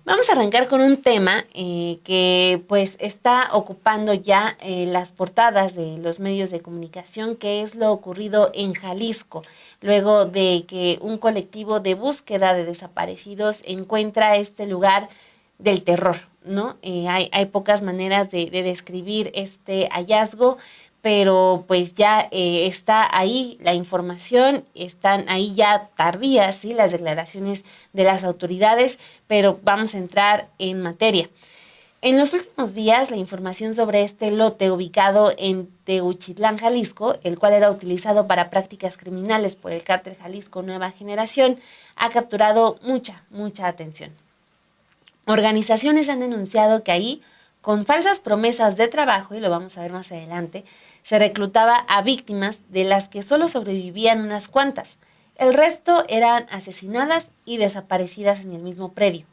Vamos a arrancar con un tema que pues está ocupando ya las portadas de los medios de comunicación, que es lo ocurrido en Jalisco, luego de que un colectivo de búsqueda de desaparecidos encuentra este lugar del terror, ¿no? Hay pocas maneras de describir este hallazgo, pero pues ya está ahí la información, están ahí ya tardías, ¿sí?, las declaraciones de las autoridades, pero vamos a entrar en materia. En los últimos días, la información sobre este lote ubicado en Teuchitlán, Jalisco, el cual era utilizado para prácticas criminales por el cártel Jalisco Nueva Generación, ha capturado mucha atención. Organizaciones han denunciado que ahí, con falsas promesas de trabajo, y lo vamos a ver más adelante, se reclutaba a víctimas de las que solo sobrevivían unas cuantas. El resto eran asesinadas y desaparecidas en el mismo predio.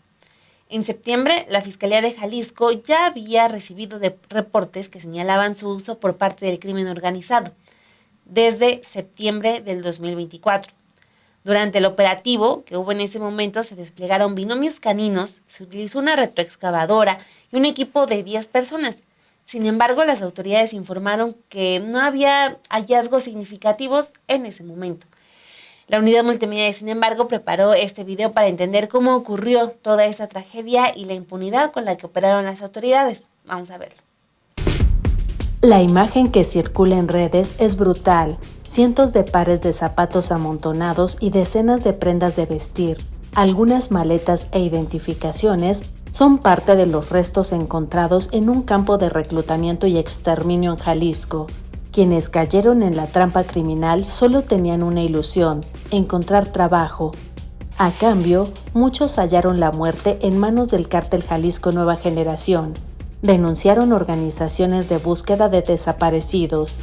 En septiembre, la Fiscalía de Jalisco ya había recibido reportes que señalaban su uso por parte del crimen organizado, desde septiembre del 2024. Durante el operativo que hubo en ese momento se desplegaron binomios caninos, se utilizó una retroexcavadora y un equipo de 10 personas. Sin embargo, las autoridades informaron que no había hallazgos significativos en ese momento. La unidad multimedia, sin embargo, preparó este video para entender cómo ocurrió toda esta tragedia y la impunidad con la que operaron las autoridades. Vamos a verlo. La imagen que circula en redes es brutal. Cientos de pares de zapatos amontonados y decenas de prendas de vestir, algunas maletas e identificaciones son parte de los restos encontrados en un campo de reclutamiento y exterminio en Jalisco. Quienes cayeron en la trampa criminal solo tenían una ilusión: encontrar trabajo. A cambio, muchos hallaron la muerte en manos del cártel Jalisco Nueva Generación. Denunciaron organizaciones de búsqueda de desaparecidos.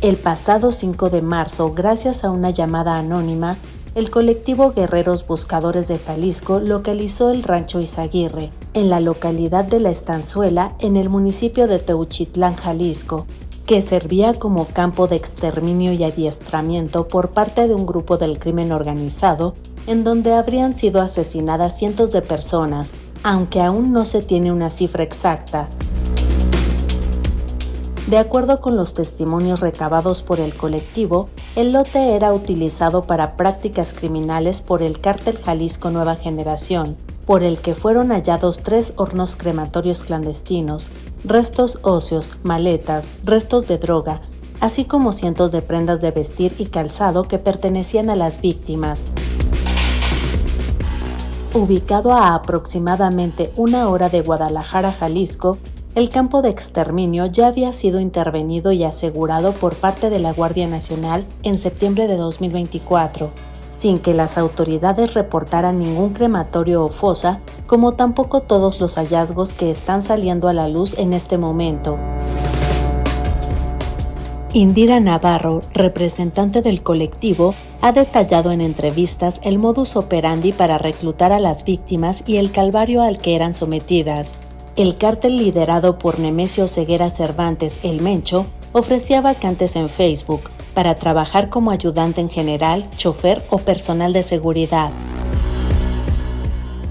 El pasado 5 de marzo, gracias a una llamada anónima, el colectivo Guerreros Buscadores de Jalisco localizó el rancho Izaguirre, en la localidad de La Estanzuela, en el municipio de Teuchitlán, Jalisco, que servía como campo de exterminio y adiestramiento por parte de un grupo del crimen organizado, en donde habrían sido asesinadas cientos de personas, aunque aún no se tiene una cifra exacta. De acuerdo con los testimonios recabados por el colectivo, el lote era utilizado para prácticas criminales por el cártel Jalisco Nueva Generación, por el que fueron hallados 3 hornos crematorios clandestinos, restos óseos, maletas, restos de droga, así como cientos de prendas de vestir y calzado que pertenecían a las víctimas. Ubicado a aproximadamente 1 hora de Guadalajara, Jalisco, el campo de exterminio ya había sido intervenido y asegurado por parte de la Guardia Nacional en septiembre de 2024, sin que las autoridades reportaran ningún crematorio o fosa, como tampoco todos los hallazgos que están saliendo a la luz en este momento. Indira Navarro, representante del colectivo, ha detallado en entrevistas el modus operandi para reclutar a las víctimas y el calvario al que eran sometidas. El cártel liderado por Nemesio Ceguera Cervantes, el Mencho, ofrecía vacantes en Facebook para trabajar como ayudante en general, chofer o personal de seguridad.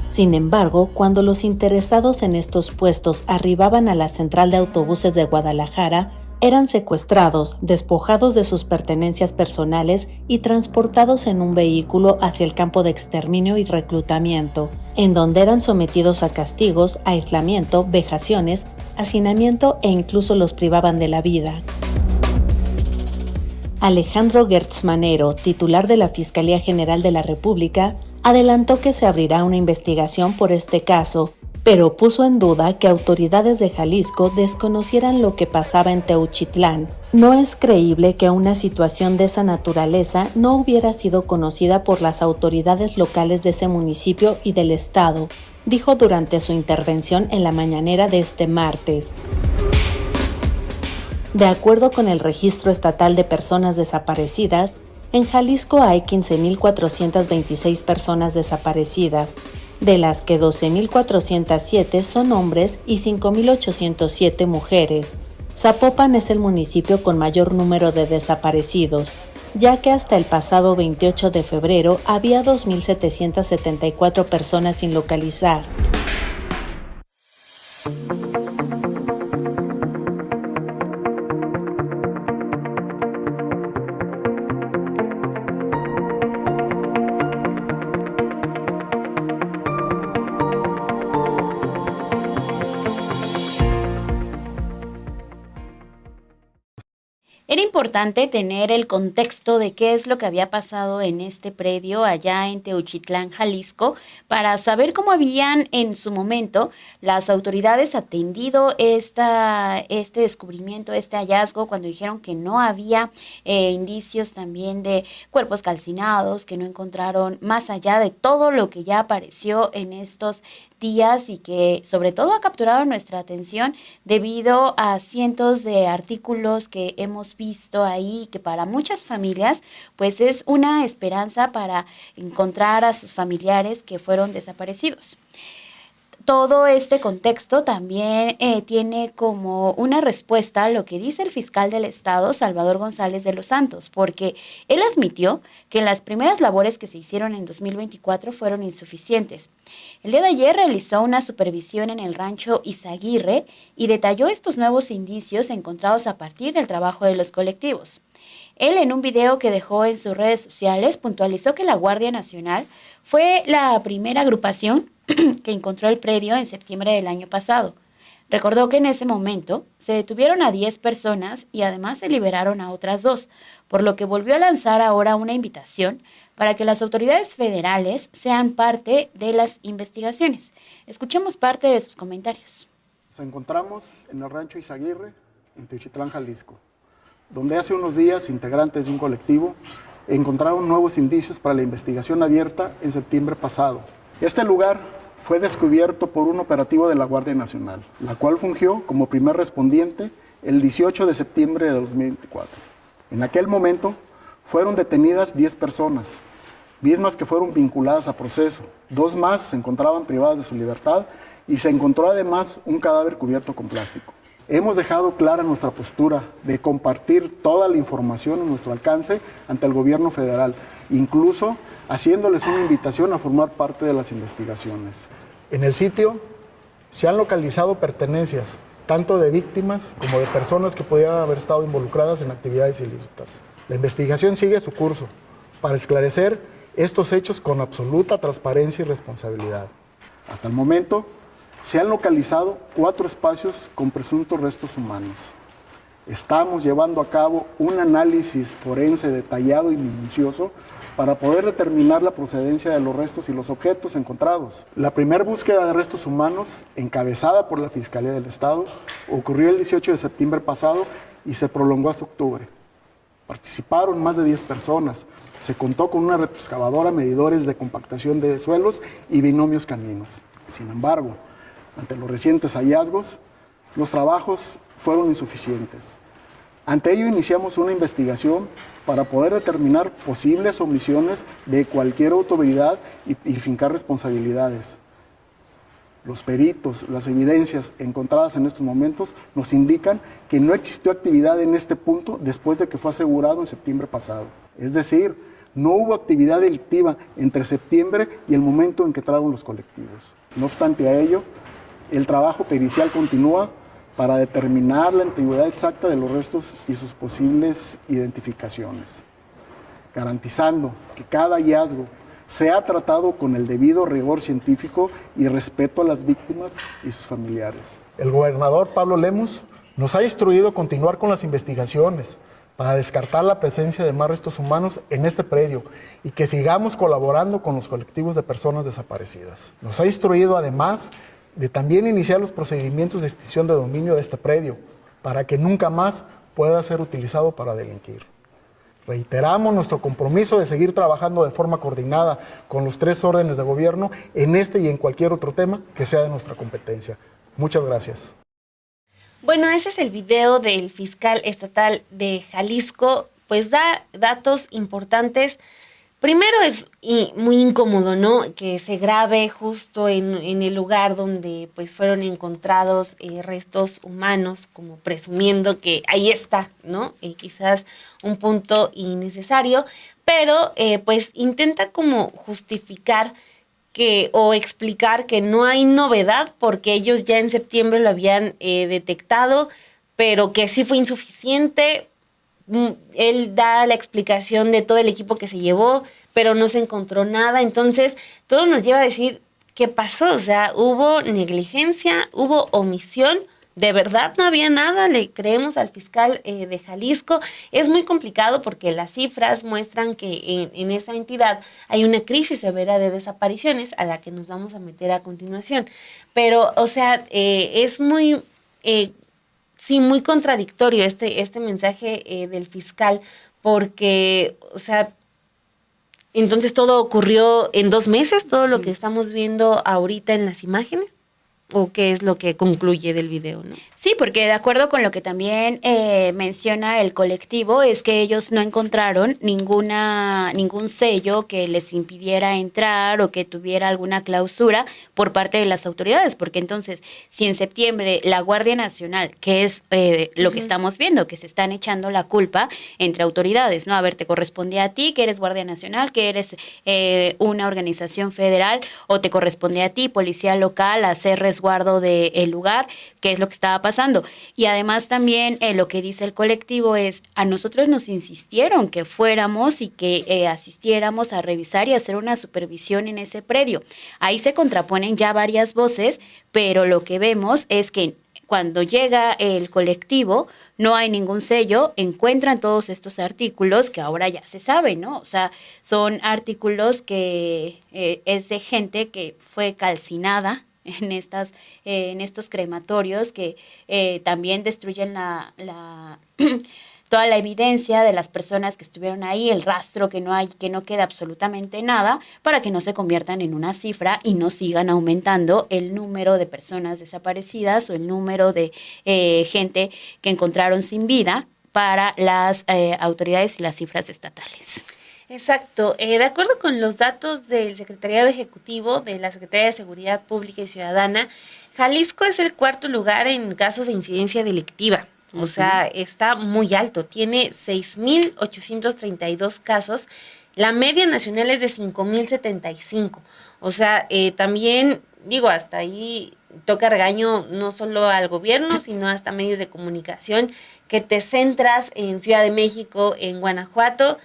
Sin embargo, cuando los interesados en estos puestos arribaban a la central de autobuses de Guadalajara, eran secuestrados, despojados de sus pertenencias personales y transportados en un vehículo hacia el campo de exterminio y reclutamiento, en donde eran sometidos a castigos, aislamiento, vejaciones, hacinamiento e incluso los privaban de la vida. Alejandro Gertz Manero, titular de la Fiscalía General de la República, adelantó que se abrirá una investigación por este caso, pero puso en duda que autoridades de Jalisco desconocieran lo que pasaba en Teuchitlán. No es creíble que una situación de esa naturaleza no hubiera sido conocida por las autoridades locales de ese municipio y del estado, dijo durante su intervención en la mañanera de este martes. De acuerdo con el Registro Estatal de Personas Desaparecidas, en Jalisco hay 15.426 personas desaparecidas, de las que 12.407 son hombres y 5.807 mujeres. Zapopan es el municipio con mayor número de desaparecidos, ya que hasta el pasado 28 de febrero había 2.774 personas sin localizar. Era importante tener el contexto de qué es lo que había pasado en este predio allá en Teuchitlán, Jalisco, para saber cómo habían en su momento las autoridades atendido este descubrimiento, este hallazgo, cuando dijeron que no había indicios también de cuerpos calcinados, que no encontraron más allá de todo lo que ya apareció en estos días y que sobre todo ha capturado nuestra atención debido a cientos de artículos que hemos visto ahí, que para muchas familias pues es una esperanza para encontrar a sus familiares que fueron desaparecidos. Todo este contexto también tiene como una respuesta a lo que dice el fiscal del Estado, Salvador González de los Santos, porque él admitió que las primeras labores que se hicieron en 2024 fueron insuficientes. El día de ayer realizó una supervisión en el rancho Izaguirre y detalló estos nuevos indicios encontrados a partir del trabajo de los colectivos. Él, en un video que dejó en sus redes sociales, puntualizó que la Guardia Nacional fue la primera agrupación que encontró el predio en septiembre del año pasado. Recordó que en ese momento se detuvieron a 10 personas y además se liberaron a otras 2, por lo que volvió a lanzar ahora una invitación para que las autoridades federales sean parte de las investigaciones. Escuchemos parte de sus comentarios. Nos encontramos en el rancho Izaguirre, en Teuchitlán, Jalisco, donde hace unos días integrantes de un colectivo encontraron nuevos indicios para la investigación abierta en septiembre pasado. Este lugar fue descubierto por un operativo de la Guardia Nacional, la cual fungió como primer respondiente el 18 de septiembre de 2024. En aquel momento fueron detenidas 10 personas, mismas que fueron vinculadas a proceso. 2 más se encontraban privadas de su libertad y se encontró además un cadáver cubierto con plástico. Hemos dejado clara nuestra postura de compartir toda la información a nuestro alcance ante el gobierno federal, incluso haciéndoles una invitación a formar parte de las investigaciones. En el sitio se han localizado pertenencias, tanto de víctimas como de personas que pudieran haber estado involucradas en actividades ilícitas. La investigación sigue su curso para esclarecer estos hechos con absoluta transparencia y responsabilidad. Hasta el momento, se han localizado 4 espacios con presuntos restos humanos. Estamos llevando a cabo un análisis forense detallado y minucioso para poder determinar la procedencia de los restos y los objetos encontrados. La primera búsqueda de restos humanos, encabezada por la Fiscalía del Estado, ocurrió el 18 de septiembre pasado y se prolongó hasta octubre. Participaron más de 10 personas. Se contó con una retroexcavadora, medidores de compactación de suelos y binomios caninos. Sin embargo, ante los recientes hallazgos, los trabajos fueron insuficientes. Ante ello iniciamos una investigación para poder determinar posibles omisiones de cualquier autoridad y fincar responsabilidades. Los peritos, las evidencias encontradas en estos momentos nos indican que no existió actividad en este punto después de que fue asegurado en septiembre pasado. Es decir, no hubo actividad delictiva entre septiembre y el momento en que entraron los colectivos. No obstante a ello, el trabajo pericial continúa para determinar la antigüedad exacta de los restos y sus posibles identificaciones, garantizando que cada hallazgo sea tratado con el debido rigor científico y respeto a las víctimas y sus familiares. El gobernador Pablo Lemus nos ha instruido a continuar con las investigaciones para descartar la presencia de más restos humanos en este predio y que sigamos colaborando con los colectivos de personas desaparecidas. Nos ha instruido además de también iniciar los procedimientos de extinción de dominio de este predio para que nunca más pueda ser utilizado para delinquir. Reiteramos nuestro compromiso de seguir trabajando de forma coordinada con los 3 órdenes de gobierno en este y en cualquier otro tema que sea de nuestra competencia. Muchas gracias. Bueno, ese es el video del fiscal estatal de Jalisco, pues da datos importantes Primero es muy incómodo, ¿no? Que se grabe justo en el lugar donde pues fueron encontrados restos humanos, como presumiendo que ahí está, ¿no? Quizás un punto innecesario, pero pues intenta como justificar que o explicar que no hay novedad porque ellos ya en septiembre lo habían detectado, pero que sí fue insuficiente. Él da la explicación de todo el equipo que se llevó, pero no se encontró nada. Entonces, todo nos lleva a decir qué pasó. O sea, hubo negligencia, hubo omisión. De verdad no había nada, le creemos al fiscal de Jalisco. Es muy complicado porque las cifras muestran que en esa entidad hay una crisis severa de desapariciones a la que nos vamos a meter a continuación. Pero, o sea, es muy sí, muy contradictorio este mensaje del fiscal, porque, o sea, entonces todo ocurrió en 2 meses, todo lo que estamos viendo ahorita en las imágenes, o qué es lo que concluye del video, ¿no? Sí, porque de acuerdo con lo que también menciona el colectivo, es que ellos no encontraron ningún sello que les impidiera entrar o que tuviera alguna clausura por parte de las autoridades, porque entonces, si en septiembre la Guardia Nacional, que es lo que estamos viendo, que se están echando la culpa entre autoridades, ¿no? A ver, te corresponde a ti, que eres Guardia Nacional, que eres una organización federal, o te corresponde a ti, policía local, hacer resguardo del lugar, que es lo que estaba pasando. Y además también lo que dice el colectivo es, a nosotros nos insistieron que fuéramos y que asistiéramos a revisar y hacer una supervisión en ese predio. Ahí se contraponen ya varias voces, pero lo que vemos es que cuando llega el colectivo, no hay ningún sello, encuentran todos estos artículos que ahora ya se sabe, ¿no? O sea, son artículos que es de gente que fue calcinada en estos crematorios que también destruyen toda la evidencia de las personas que estuvieron ahí, el rastro que no queda absolutamente nada, para que no se conviertan en una cifra y no sigan aumentando el número de personas desaparecidas o el número de gente que encontraron sin vida para las autoridades y las cifras estatales. Exacto. De acuerdo con los datos del Secretariado Ejecutivo de la Secretaría de Seguridad Pública y Ciudadana, Jalisco es el cuarto lugar en casos de incidencia delictiva. O sea, está muy alto. Tiene 6,832 casos. La media nacional es de 5,075. O sea, también, digo, hasta ahí toca regaño no solo al gobierno, sino hasta medios de comunicación, que te centras en Ciudad de México, en Guanajuato,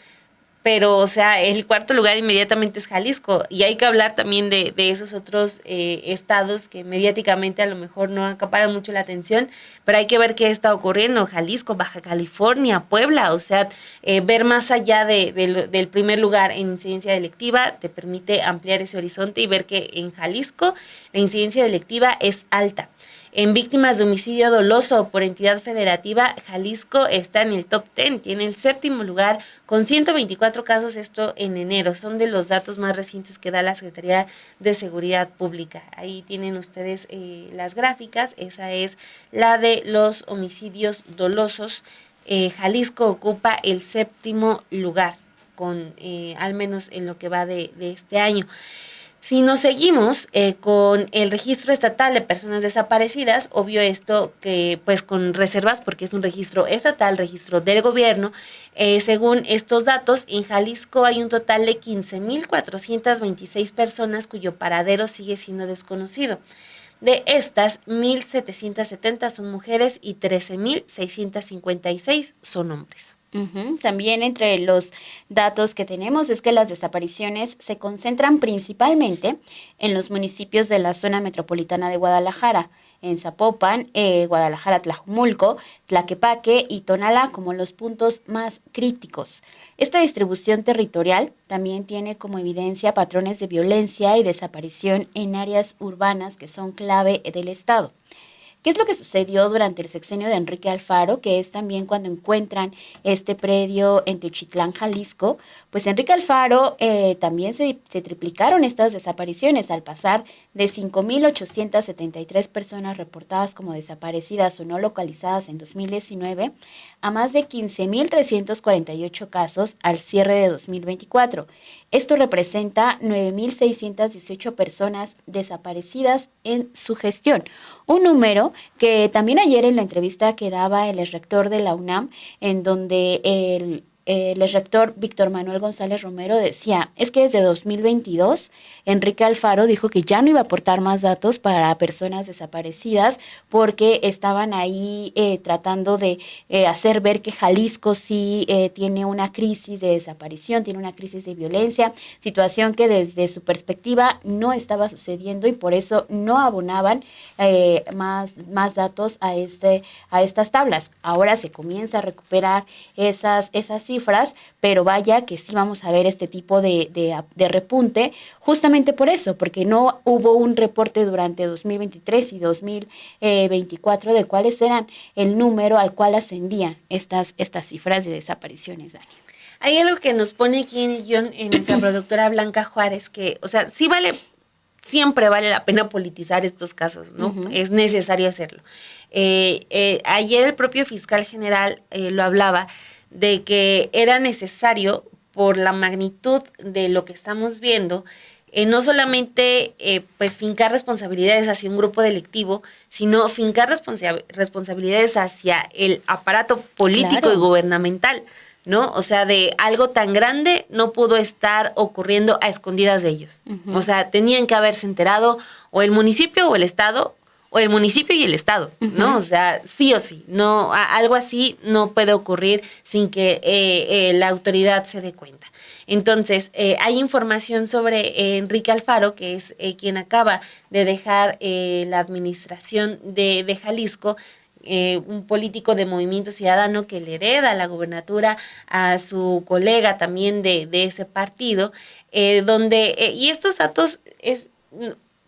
pero, o sea, el cuarto lugar inmediatamente es Jalisco. Y hay que hablar también de esos otros estados que mediáticamente a lo mejor no acaparan mucho la atención, pero hay que ver qué está ocurriendo. Jalisco, Baja California, Puebla, o sea, ver más allá del primer lugar en incidencia delictiva te permite ampliar ese horizonte y ver que en Jalisco la incidencia delictiva es alta. En víctimas de homicidio doloso por entidad federativa, Jalisco está en el top 10, tiene el 7º lugar con 124 casos, esto en enero. Son de los datos más recientes que da la Secretaría de Seguridad Pública. Ahí tienen ustedes las gráficas, esa es la de los homicidios dolosos. Jalisco ocupa el 7º lugar, con al menos en lo que va de este año. Si nos seguimos con el registro estatal de personas desaparecidas, obvio esto que pues con reservas porque es un registro estatal, registro del gobierno, según estos datos, en Jalisco hay un total de 15,426 personas cuyo paradero sigue siendo desconocido. De estas, 1,770 son mujeres y 13,656 son hombres. También entre los datos que tenemos es que las desapariciones se concentran principalmente en los municipios de la zona metropolitana de Guadalajara, en Zapopan, Guadalajara, Tlajumulco, Tlaquepaque y Tonalá como los puntos más críticos. Esta distribución territorial también tiene como evidencia patrones de violencia y desaparición en áreas urbanas que son clave del estado. ¿Qué es lo que sucedió durante el sexenio de Enrique Alfaro? Que es también cuando encuentran este predio en Teuchitlán, Jalisco. Pues Enrique Alfaro también se triplicaron estas desapariciones al pasar de 5.873 personas reportadas como desaparecidas o no localizadas en 2019 a más de 15.348 casos al cierre de 2024. Esto representa 9.618 personas desaparecidas en su gestión. Un número que también ayer en la entrevista que daba el exrector de la UNAM, en donde el exrector Víctor Manuel González Romero decía, es que desde 2022 Enrique Alfaro dijo que ya no iba a aportar más datos para personas desaparecidas porque estaban ahí tratando de hacer ver que Jalisco sí tiene una crisis de desaparición, tiene una crisis de violencia, situación que desde su perspectiva no estaba sucediendo y por eso no abonaban más datos a estas tablas. Ahora se comienza a recuperar esas cifras, pero vaya que sí vamos a ver este tipo de repunte, justamente por eso, porque no hubo un reporte durante 2023 y 2024 de cuáles eran el número al cual ascendían estas cifras de desapariciones, Dani. Hay algo que nos pone aquí en el guión en nuestra productora Blanca Juárez, que, o sea, siempre vale la pena politizar estos casos, ¿no? Uh-huh. Es necesario hacerlo. Ayer el propio fiscal general lo hablaba, de que era necesario, por la magnitud de lo que estamos viendo, no solamente pues fincar responsabilidades hacia un grupo delictivo, sino fincar responsabilidades hacia el aparato político, claro, y gubernamental, ¿no? O sea, de algo tan grande no pudo estar ocurriendo a escondidas de ellos. Uh-huh. O sea, tenían que haberse enterado o el municipio o el estado, o el municipio y el estado, ¿no? Uh-huh. O sea, sí o sí, no, algo así no puede ocurrir sin que la autoridad se dé cuenta. Entonces, hay información sobre Enrique Alfaro, que es quien acaba de dejar la administración de Jalisco, un político de Movimiento Ciudadano que le hereda la gubernatura a su colega también de ese partido, donde, y estos datos es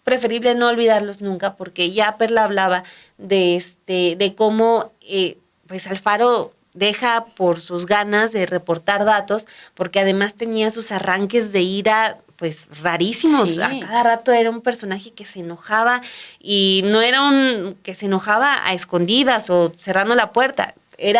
preferible no olvidarlos nunca, porque ya Perla hablaba de cómo pues Alfaro deja por sus ganas de reportar datos, porque además tenía sus arranques de ira pues rarísimos. Sí. A cada rato era un personaje que se enojaba, y no era que se enojaba a escondidas o cerrando la puerta,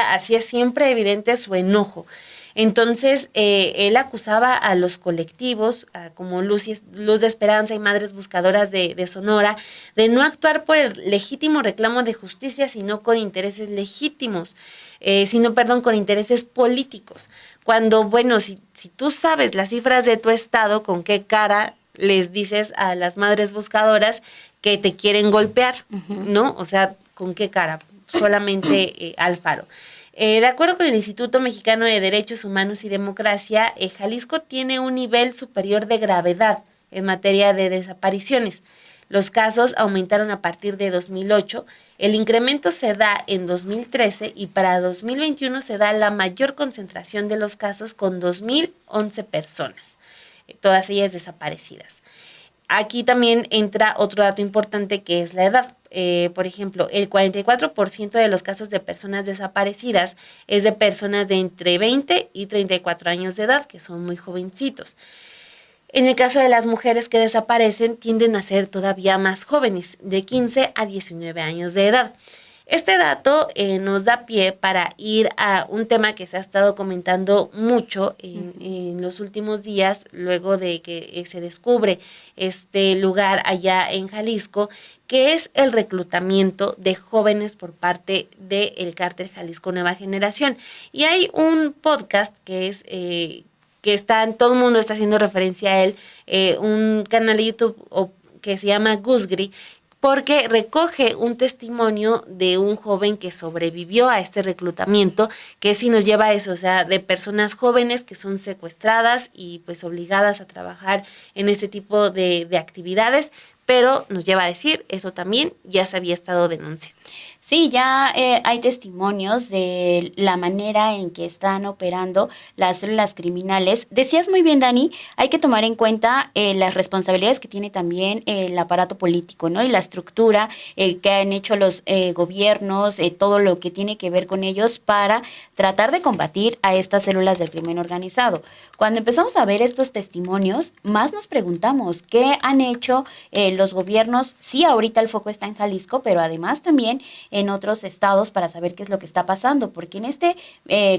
hacía siempre evidente su enojo. Entonces, él acusaba a los colectivos, como Luz de Esperanza y Madres Buscadoras de Sonora, de no actuar por el legítimo reclamo de justicia, sino con intereses legítimos, con intereses políticos. Cuando, bueno, si tú sabes las cifras de tu estado, ¿con qué cara les dices a las Madres Buscadoras que te quieren golpear? Uh-huh. ¿No? O sea, ¿con qué cara? Solamente Alfaro. De acuerdo con el Instituto Mexicano de Derechos Humanos y Democracia, Jalisco tiene un nivel superior de gravedad en materia de desapariciones. Los casos aumentaron a partir de 2008, el incremento se da en 2013 y para 2021 se da la mayor concentración de los casos con 2.011 personas, todas ellas desaparecidas. Aquí también entra otro dato importante, que es la edad. Por ejemplo, el 44% de los casos de personas desaparecidas es de personas de entre 20 y 34 años de edad, que son muy jovencitos. En el caso de las mujeres que desaparecen, tienden a ser todavía más jóvenes, de 15 a 19 años de edad. Este dato nos da pie para ir a un tema que se ha estado comentando mucho en los últimos días, luego de que se descubre este lugar allá en Jalisco, que es el reclutamiento de jóvenes por parte del Cártel Jalisco Nueva Generación. Y hay un podcast que es que todo el mundo está haciendo referencia a él, un canal de YouTube que se llama Gusgri, porque recoge un testimonio de un joven que sobrevivió a este reclutamiento, que sí nos lleva a eso, o sea, de personas jóvenes que son secuestradas y pues obligadas a trabajar en este tipo de actividades, pero nos lleva a decir, eso también ya se había estado denunciando. Sí, ya hay testimonios de la manera en que están operando las células criminales. Decías muy bien, Dani, hay que tomar en cuenta las responsabilidades que tiene también el aparato político, ¿no? Y la estructura que han hecho los gobiernos, todo lo que tiene que ver con ellos para tratar de combatir a estas células del crimen organizado. Cuando empezamos a ver estos testimonios, más nos preguntamos qué han hecho los gobiernos. Sí, ahorita el foco está en Jalisco, pero además también en otros estados para saber qué es lo que está pasando, porque en este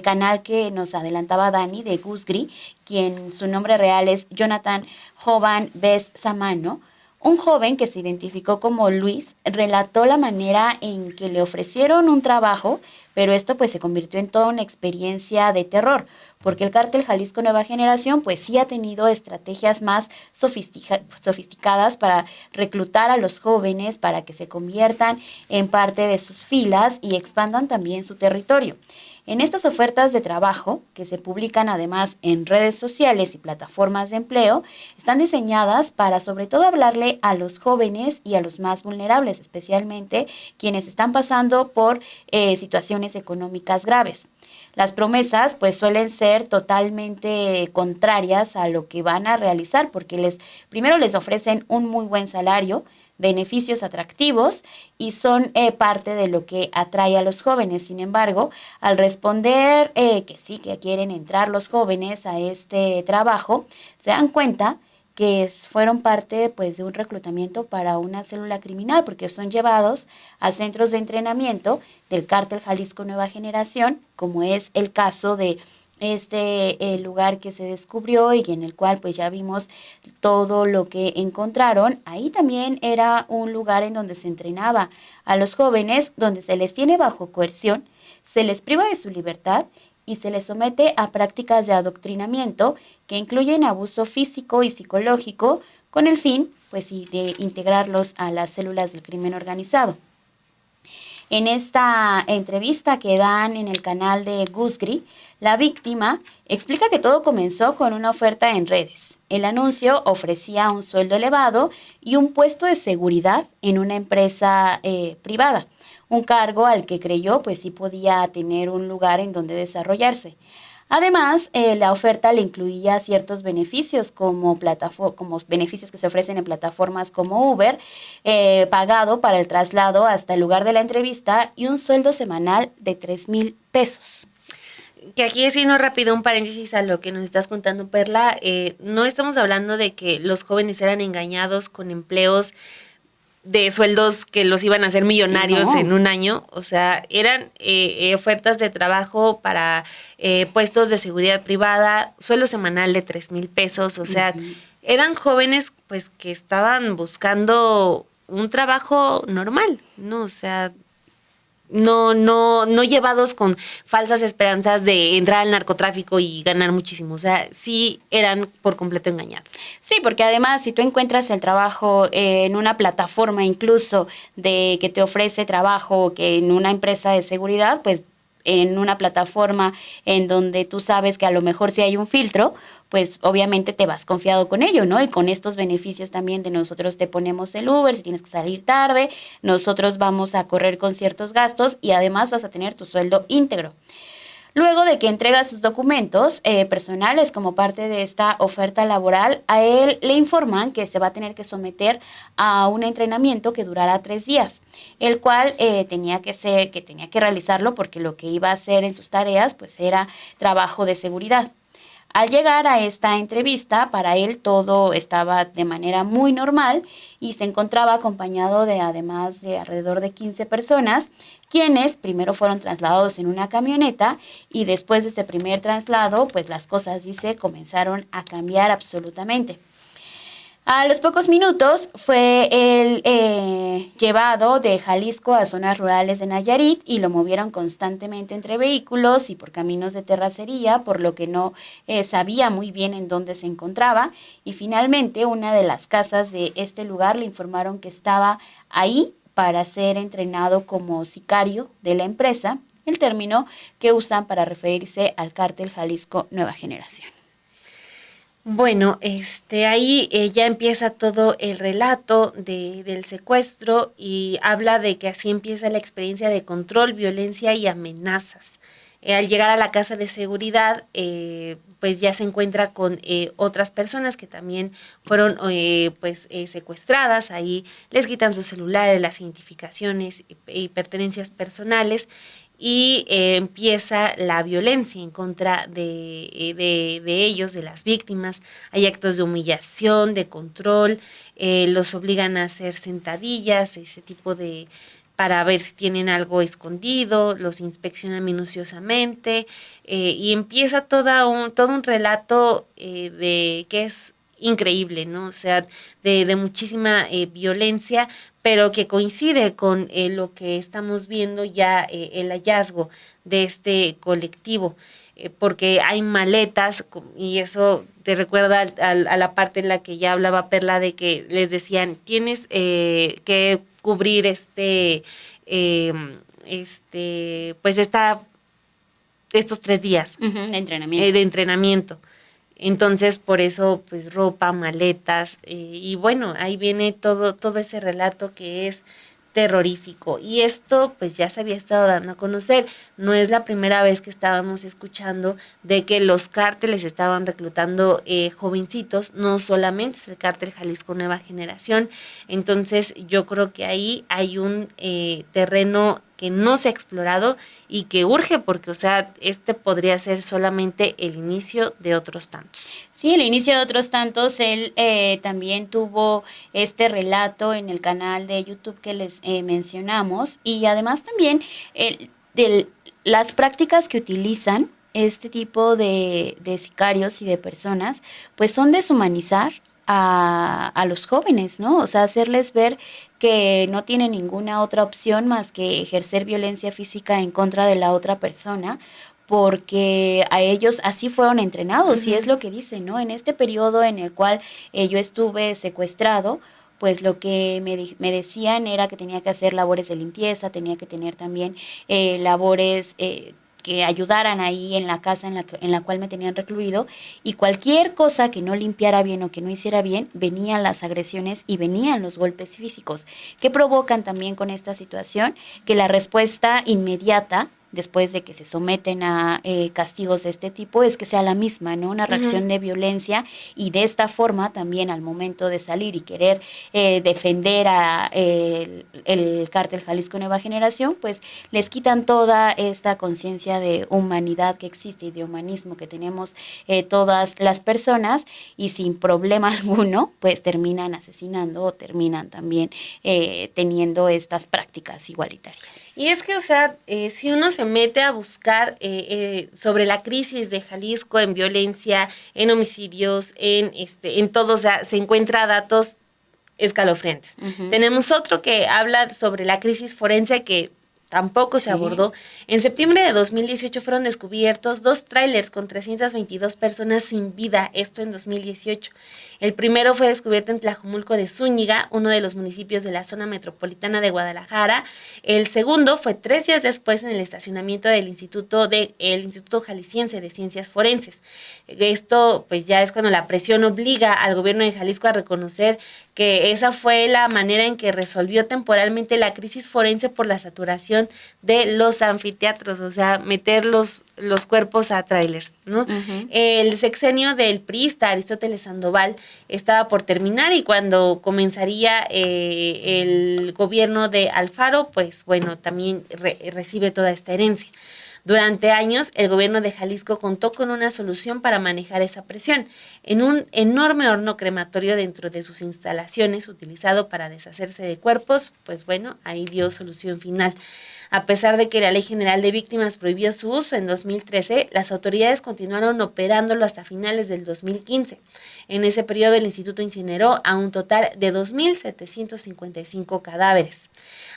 canal que nos adelantaba Dani de Gusgri, quien su nombre real es Jonathan Jovan Bes Samano, un joven que se identificó como Luis relató la manera en que le ofrecieron un trabajo, pero esto pues se convirtió en toda una experiencia de terror, porque el cártel Jalisco Nueva Generación pues sí ha tenido estrategias más sofisticadas para reclutar a los jóvenes para que se conviertan en parte de sus filas y expandan también su territorio. En estas ofertas de trabajo, que se publican además en redes sociales y plataformas de empleo, están diseñadas para sobre todo hablarle a los jóvenes y a los más vulnerables, especialmente quienes están pasando por situaciones económicas graves. Las promesas pues suelen ser totalmente contrarias a lo que van a realizar, porque primero les ofrecen un muy buen salario, beneficios atractivos y son parte de lo que atrae a los jóvenes. Sin embargo, al responder que sí, que quieren entrar los jóvenes a este trabajo, se dan cuenta que fueron parte pues de un reclutamiento para una célula criminal, porque son llevados a centros de entrenamiento del cártel Jalisco Nueva Generación, como es el caso de el lugar que se descubrió y en el cual pues ya vimos todo lo que encontraron. Ahí también era un lugar en donde se entrenaba a los jóvenes, donde se les tiene bajo coerción, se les priva de su libertad y se les somete a prácticas de adoctrinamiento que incluyen abuso físico y psicológico con el fin pues de integrarlos a las células del crimen organizado. En esta entrevista que dan en el canal de Gusgri, la víctima explica que todo comenzó con una oferta en redes. El anuncio ofrecía un sueldo elevado y un puesto de seguridad en una empresa privada, un cargo al que creyó pues sí podía tener un lugar en donde desarrollarse. Además, la oferta le incluía ciertos beneficios como beneficios que se ofrecen en plataformas como Uber, pagado para el traslado hasta el lugar de la entrevista y un sueldo semanal de 3,000 pesos. Que aquí haciendo rápido un paréntesis a lo que nos estás contando, Perla, no estamos hablando de que los jóvenes eran engañados con empleos de sueldos que los iban a hacer millonarios en un año, o sea, eran ofertas de trabajo para puestos de seguridad privada, sueldo semanal de 3,000 pesos, o sea, eran jóvenes pues que estaban buscando un trabajo normal, ¿no? O sea, no llevados con falsas esperanzas de entrar al narcotráfico y ganar muchísimo. O sea, sí eran por completo engañados. Sí, porque además si tú encuentras el trabajo en una plataforma incluso de que te ofrece trabajo que en una empresa de seguridad, pues en una plataforma en donde tú sabes que a lo mejor si hay un filtro, pues obviamente te vas confiado con ello, ¿no? Y con estos beneficios también de nosotros te ponemos el Uber, si tienes que salir tarde, nosotros vamos a correr con ciertos gastos y además vas a tener tu sueldo íntegro. Luego de que entrega sus documentos personales como parte de esta oferta laboral, a él le informan que se va a tener que someter a un entrenamiento que durará 3 días, el cual tenía que realizarlo porque lo que iba a hacer en sus tareas pues era trabajo de seguridad. Al llegar a esta entrevista, para él todo estaba de manera muy normal y se encontraba acompañado de además de alrededor de 15 personas, quienes primero fueron trasladados en una camioneta y después de este primer traslado, pues las cosas, dice, comenzaron a cambiar absolutamente. A los pocos minutos fue él llevado de Jalisco a zonas rurales de Nayarit y lo movieron constantemente entre vehículos y por caminos de terracería, por lo que no sabía muy bien en dónde se encontraba. Y finalmente una de las casas de este lugar le informaron que estaba ahí para ser entrenado como sicario de la empresa, el término que usan para referirse al cártel Jalisco Nueva Generación. Bueno, ahí ya empieza todo el relato del secuestro y habla de que así empieza la experiencia de control, violencia y amenazas. Al llegar a la casa de seguridad, pues ya se encuentra con otras personas que también fueron secuestradas. Ahí les quitan sus celulares, las identificaciones y pertenencias personales y empieza la violencia en contra de ellos, de las víctimas. Hay actos de humillación, de control, los obligan a hacer sentadillas, ese tipo de para ver si tienen algo escondido, los inspeccionan minuciosamente y empieza todo un relato de que es increíble, ¿no? O sea, de muchísima violencia, pero que coincide con lo que estamos viendo ya, el hallazgo de este colectivo, porque hay maletas y eso te recuerda a la parte en la que ya hablaba Perla de que les decían, tienes que cubrir eh, pues estos 3 días De entrenamiento. de entrenamiento. Entonces, por eso, pues ropa, maletas, y bueno, ahí viene todo ese relato que es terrorífico. Y esto, pues ya se había estado dando a conocer. No es la primera vez que estábamos escuchando de que los cárteles estaban reclutando jovencitos, no solamente es el cártel Jalisco Nueva Generación. Entonces, yo creo que ahí hay un terreno que no se ha explorado y que urge porque, o sea, podría ser solamente el inicio de otros tantos. Sí, el inicio de otros tantos, él también tuvo este relato en el canal de YouTube que les mencionamos y además también las prácticas que utilizan este tipo de sicarios y de personas, pues son deshumanizar a los jóvenes, ¿no? O sea, hacerles ver que no tienen ninguna otra opción más que ejercer violencia física en contra de la otra persona, porque a ellos así fueron entrenados, y es lo que dicen, ¿no? En este periodo en el cual yo estuve secuestrado, pues lo que me decían era que tenía que hacer labores de limpieza, tenía que tener también labores que ayudaran ahí en la casa en la cual me tenían recluido, y cualquier cosa que no limpiara bien o que no hiciera bien, venían las agresiones y venían los golpes físicos, que provocan también con esta situación que la respuesta inmediata después de que se someten a castigos de este tipo, es que sea la misma, ¿no? Una reacción de violencia, y de esta forma también al momento de salir y querer defender a el cártel Jalisco Nueva Generación, pues les quitan toda esta conciencia de humanidad que existe y de humanismo que tenemos todas las personas, y sin problema alguno, pues terminan asesinando o terminan también teniendo estas prácticas igualitarias. Y es que, o sea, si uno se mete a buscar sobre la crisis de Jalisco en violencia, en homicidios, en todo, o sea, se encuentra datos escalofriantes. Tenemos otro que habla sobre la crisis forense que tampoco se abordó. En septiembre de 2018 fueron descubiertos 2 tráilers con 322 personas sin vida, esto en 2018. El primero fue descubierto en Tlajomulco de Zúñiga, uno de los municipios de la zona metropolitana de Guadalajara. El segundo fue 3 días después en el estacionamiento del Instituto Jalisciense de Ciencias Forenses. Esto pues ya es cuando la presión obliga al gobierno de Jalisco a reconocer que esa fue la manera en que resolvió temporalmente la crisis forense por la saturación de los anfiteatros, o sea, meter los cuerpos a trailers, ¿no? El sexenio del priista Aristóteles Sandoval estaba por terminar, y cuando comenzaría el gobierno de Alfaro, pues bueno, también recibe toda esta herencia. Durante años, el gobierno de Jalisco contó con una solución para manejar esa presión. En un enorme horno crematorio dentro de sus instalaciones, utilizado para deshacerse de cuerpos, pues bueno, ahí dio solución final. A pesar de que la Ley General de Víctimas prohibió su uso en 2013, las autoridades continuaron operándolo hasta finales del 2015. En ese periodo, el instituto incineró a un total de 2.755 cadáveres.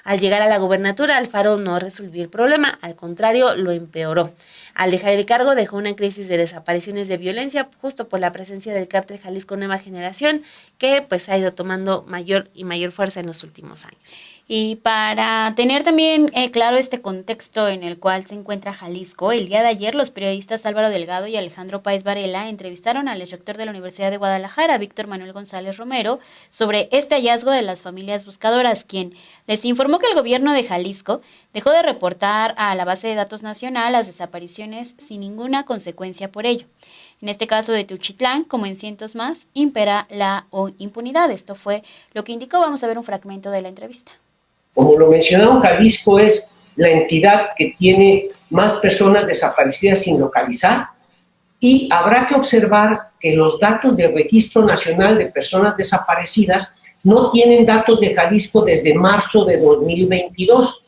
Al llegar a la gobernatura, Alfaro no resolvió el problema, al contrario, lo empeoró. al dejar el cargo dejó una crisis de desapariciones de violencia justo por la presencia del cártel Jalisco Nueva Generación, que pues ha ido tomando mayor y mayor fuerza en los últimos años. Y para tener también claro este contexto en el cual se encuentra Jalisco, el día de ayer los periodistas Álvaro Delgado y Alejandro Páez Varela entrevistaron al rector de la Universidad de Guadalajara, Víctor Manuel González Romero, sobre este hallazgo de las familias buscadoras, quien les informó que el gobierno de Jalisco dejó de reportar a la base de datos nacional las desapariciones sin ninguna consecuencia por ello. En este caso de Teuchitlán, como en cientos más, impera la impunidad. Esto fue lo que indicó. Vamos a ver un fragmento de la entrevista. Como lo mencionaron, Jalisco es la entidad que tiene más personas desaparecidas sin localizar y habrá que observar que los datos del Registro Nacional de Personas Desaparecidas no tienen datos de Jalisco desde marzo de 2022.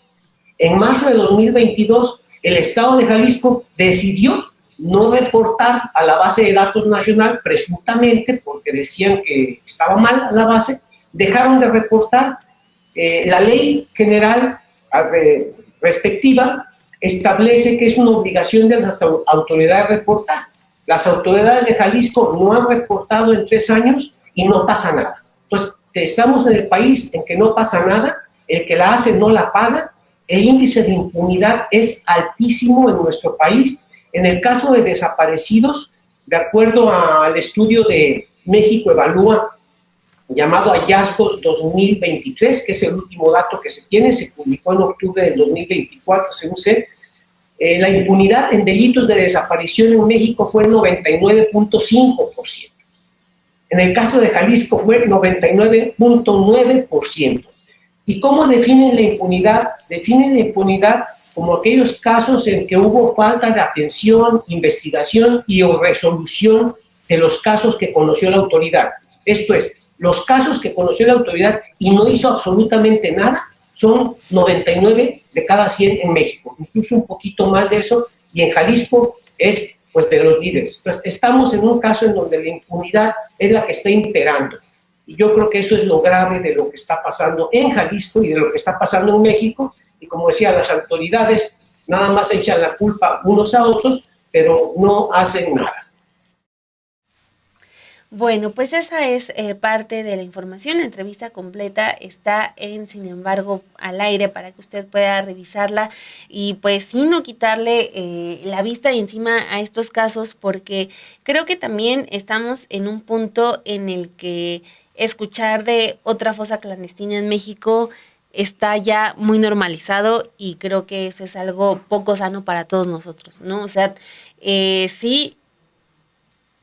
En marzo de 2022, el Estado de Jalisco decidió no reportar a la base de datos nacional, presuntamente porque decían que estaba mal la base, dejaron de reportar. La ley general respectiva establece que es una obligación de las autoridades reportar. Las autoridades de Jalisco no han reportado en 3 años y no pasa nada. Entonces, estamos en el país en que no pasa nada, el que la hace no la paga, el índice de impunidad es altísimo en nuestro país. En el caso de desaparecidos, de acuerdo al estudio de México Evalúa, llamado Hallazgos 2023, que es el último dato que se tiene, se publicó en octubre del 2024, según sé, la impunidad en delitos de desaparición en México fue el 99.5%. En el caso de Jalisco fue el 99.9%. ¿Y cómo definen la impunidad? Definen la impunidad como aquellos casos en que hubo falta de atención, investigación y o resolución de los casos que conoció la autoridad. Esto es, los casos que conoció la autoridad y no hizo absolutamente nada son 99 de cada 100 en México, incluso un poquito más de eso, y en Jalisco es pues de los líderes. Entonces, estamos en un caso en donde la impunidad es la que está imperando. Y yo creo que eso es lo grave de lo que está pasando en Jalisco y de lo que está pasando en México. Y como decía, las autoridades nada más echan la culpa unos a otros, pero no hacen nada. Bueno, pues esa es parte de la información. La entrevista completa está en Sin embargo al aire para que usted pueda revisarla y pues sin no quitarle la vista de encima a estos casos, porque creo que también estamos en un punto en el que escuchar de otra fosa clandestina en México está ya muy normalizado y creo que eso es algo poco sano para todos nosotros, ¿no? O sea, sí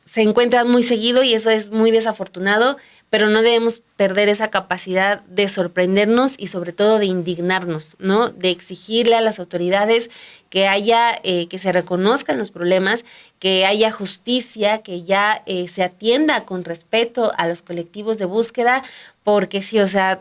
se encuentran muy seguido y eso es muy desafortunado, pero no debemos perder esa capacidad de sorprendernos y sobre todo de indignarnos, ¿no? De exigirle a las autoridades que haya, que se reconozcan los problemas, que haya justicia, que ya se atienda con respeto a los colectivos de búsqueda, porque sí, o sea,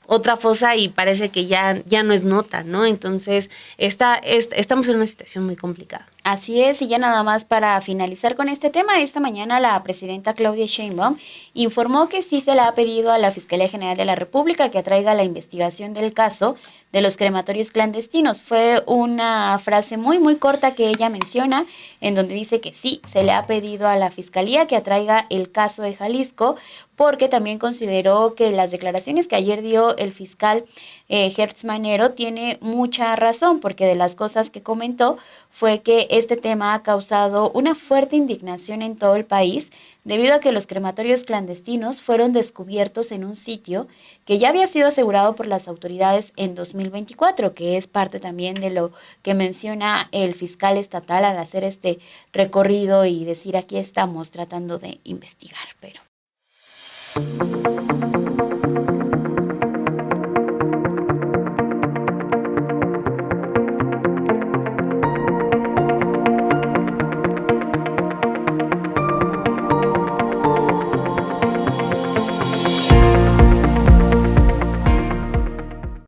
otra fosa y parece que ya no es nota, ¿no? Entonces, estamos en una situación muy complicada. Así es, y ya nada más para finalizar con este tema, esta mañana la presidenta Claudia Sheinbaum informó que sí se le ha pedido a la Fiscalía General de la República que atraiga la investigación del caso de los crematorios clandestinos. Fue una frase muy, muy corta que ella menciona, en donde dice que sí, se le ha pedido a la Fiscalía que atraiga el caso de Jalisco, porque también consideró que las declaraciones que ayer dio el fiscal Hertz Manero tiene mucha razón, porque de las cosas que comentó fue que este tema ha causado una fuerte indignación en todo el país debido a que los crematorios clandestinos fueron descubiertos en un sitio que ya había sido asegurado por las autoridades en 2024, que es parte también de lo que menciona el fiscal estatal al hacer este recorrido y decir aquí estamos tratando de investigar, pero...